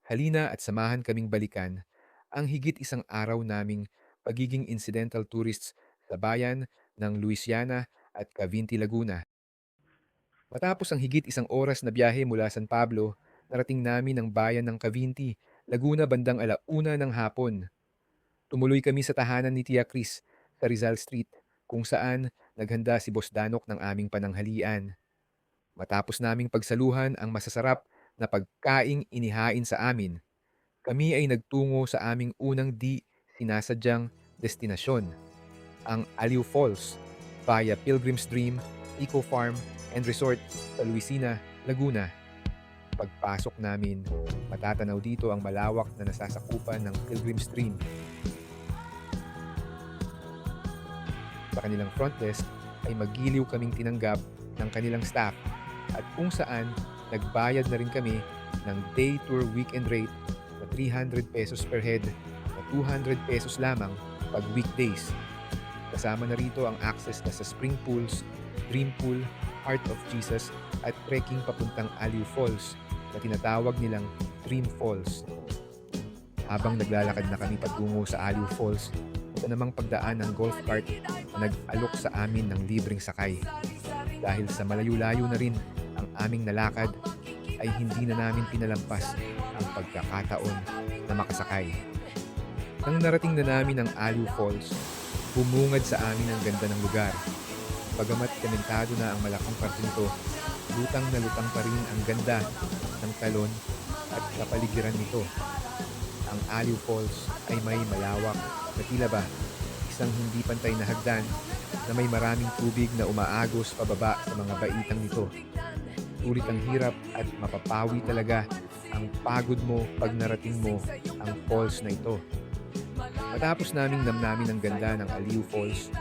Halina at samahan kaming balikan ang higit isang araw naming pagiging incidental tourists sa bayan ng Luisiana at Cavinti, Laguna. Matapos ang higit isang oras na biyahe mula San Pablo, narating namin ang bayan ng Cavinti, Laguna bandang 1:00 ng hapon. Tumuloy kami sa tahanan ni Tia Chris sa Rizal Street kung saan naghanda si Boss Danok ng aming pananghalian. Matapos naming pagsaluhan ang masasarap na pagkaing inihain sa amin, kami ay nagtungo sa aming unang di sinasadyang destinasyon, ang Aliw Falls, via Pilgrim's Dream, Eco Farm and Resort sa Luisina, Laguna. Pagpasok namin, matatanaw dito ang malawak na nasasakupan ng Pilgrim's Dream. Sa kanilang front desk ay magiliw kaming tinanggap ng kanilang staff at kung saan nagbayad na rin kami ng day tour weekend rate na 300 pesos per head na 200 pesos lamang pag weekdays. Kasama na rito ang access na sa spring pools, dream pool, Heart of Jesus at trekking papuntang Aliw Falls na tinatawag nilang Dream Falls. Habang naglalakad na kami patungo sa Aliw Falls, ito namang pagdaan ng golf cart na nag-alok sa amin ng libreng sakay. Dahil sa malayo-layo na rin ang aming nalakad, ay hindi na namin pinalampas ang pagkakataon na makasakay. Nang narating na namin ang Aliw Falls, bumungad sa amin ang ganda ng lugar. Bagamat komentado na ang malaking parte nito, lutang na lutang pa rin ang ganda ng talon at kapaligiran nito. Ang Aliw Falls ay may malawak na tila ba isang hindi pantay na hagdan na may maraming tubig na umaagos pababa sa mga baitang nito. Sulit ang hirap at mapapawi talaga ang pagod mo pag narating mo ang falls na ito. Matapos naming namnamin ang ganda ng Aliw Falls,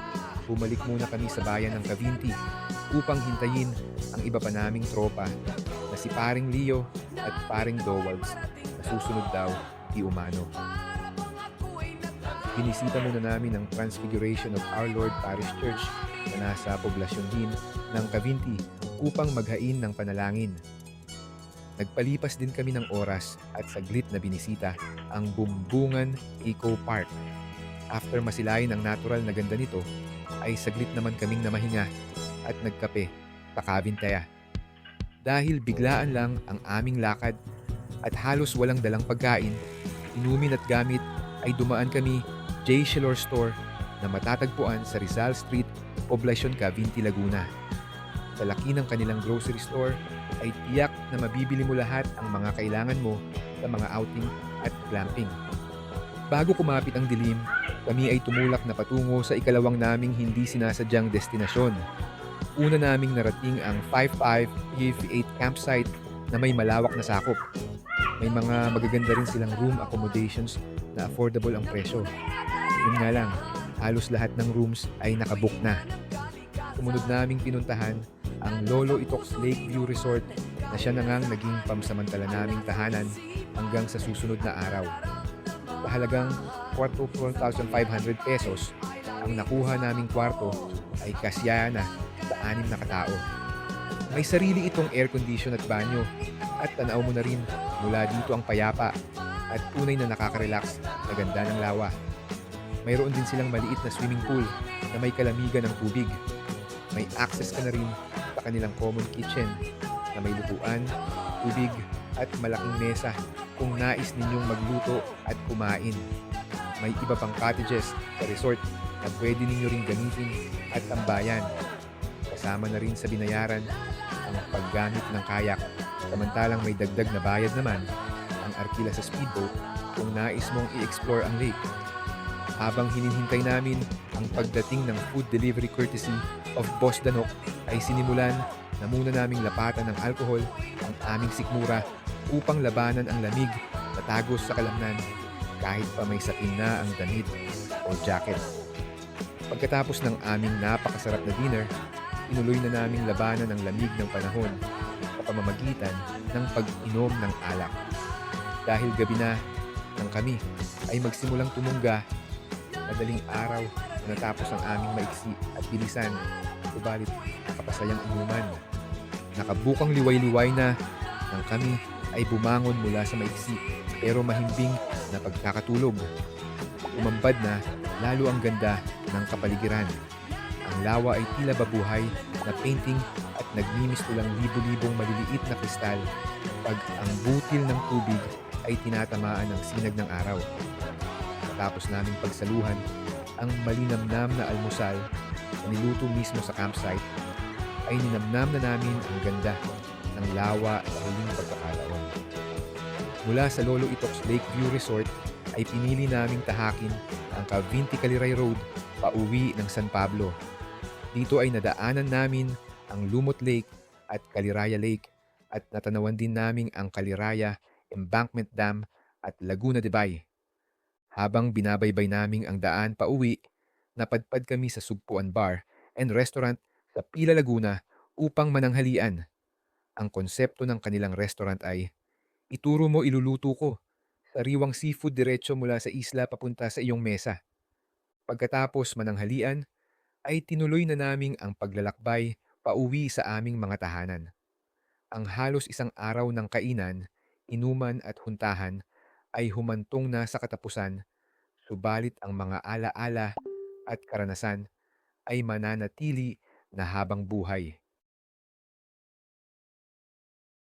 bumalik muna kami sa bayan ng Cavinti upang hintayin ang iba pa naming tropa na si Paring Leo at Paring Dowalds na susunod daw di umano. Binisita muna namin ang Transfiguration of Our Lord Parish Church na nasa poblasyon din ng Cavinti upang maghain ng panalangin. Nagpalipas din kami ng oras at saglit na binisita ang Bumbungan Eco Park. After masilayin ang natural na ganda nito, ay saglit naman kaming namahinga at nagkape sa Cavintaya. Dahil biglaan lang ang aming lakad at halos walang dalang pagkain, inumin at gamit ay dumaan kami J. Shilor Store na matatagpuan sa Rizal Street, Poblacion, Cavinti, Laguna. Sa laki ng kanilang grocery store ay tiyak na mabibili mo lahat ang mga kailangan mo sa mga outing at glamping. Bago kumapit ang dilim, kami ay tumulak na patungo sa ikalawang naming hindi sinasadyang destinasyon. Una naming narating ang 5-5 PF8 campsite na may malawak na sakop. May mga magaganda rin silang room accommodations na affordable ang presyo. Yun nga lang, halos lahat ng rooms ay nakabook na. Sumunod naming pinuntahan ang Lolo Itox Lakeview Resort na siya na ngang naging pamsamantala naming tahanan hanggang sa susunod na araw. Sa halagang 4,500 pesos, ang nakuha naming kwarto ay kasya na sa 6 na katao. May sarili itong air condition at banyo at tanaw mo na rin mula dito ang payapa at tunay na nakaka-relax na ganda ng lawa. Mayroon din silang maliit na swimming pool na may kalamigan ng tubig. May access ka na rin sa kanilang common kitchen na may lutuan, tubig at malaking mesa kung nais ninyong magluto at kumain. May iba pang cottages sa resort na pwede ninyo ring gamitin at tambayan. Kasama na rin sa binayaran ang paggamit ng kayak, samantalang may dagdag na bayad naman ang arkila sa speedboat kung nais mong i-explore ang lake. Habang hinihintay namin ang pagdating ng food delivery courtesy of Boss Danok, ay sinimulan na muna naming lapatan ng alkohol ang aming sikmura upang labanan ang lamig na tagos sa kalamnan kahit pa may sapin na ang damit o jacket. Pagkatapos ng aming napakasarap na dinner, inuloy na naming labanan ang lamig ng panahon sa pamamagitan ng pag-inom ng alak. Dahil gabi na nang kami ay magsimulang tumungga, madaling araw na natapos ang aming maiksi at bilisan, subalit nakapasayang inuman. Nakabukang liway-liway na nang kami ay bumangon mula sa maiksi pero mahimbing na pagkakatulog. Umambad na lalo ang ganda ng kapaligiran. Ang lawa ay tila babuhay na painting at nagmimistulang libu-libong maliliit na kristal pag ang butil ng tubig ay tinatamaan ng sinag ng araw. Matapos naming pagsaluhan ang malinamnam na almusal na niluto mismo sa campsite, ay ninamnam na namin ang ganda ng lawa sa huling pagkakataon. Mula sa Lolo Itoks Lakeview Resort ay pinili naming tahakin ang Cavinti Caliray Road pauwi ng San Pablo. Dito ay nadaanan namin ang Lumot Lake at Caliraya Lake at natanawan din namin ang Caliraya Embankment Dam at Laguna de Bay. Habang binabaybay naming ang daan pauwi, napadpad kami sa Sugpuan Bar and Restaurant sa Pila Laguna upang mananghalian. Ang konsepto ng kanilang restaurant ay, ituro mo iluluto ko, sariwang seafood diretso mula sa isla papunta sa iyong mesa. Pagkatapos mananghalian, ay tinuloy na naming ang paglalakbay pauwi sa aming mga tahanan. Ang halos isang araw ng kainan, inuman at huntahan ay humantong na sa katapusan, subalit ang mga alaala at karanasan ay mananatili na habang buhay.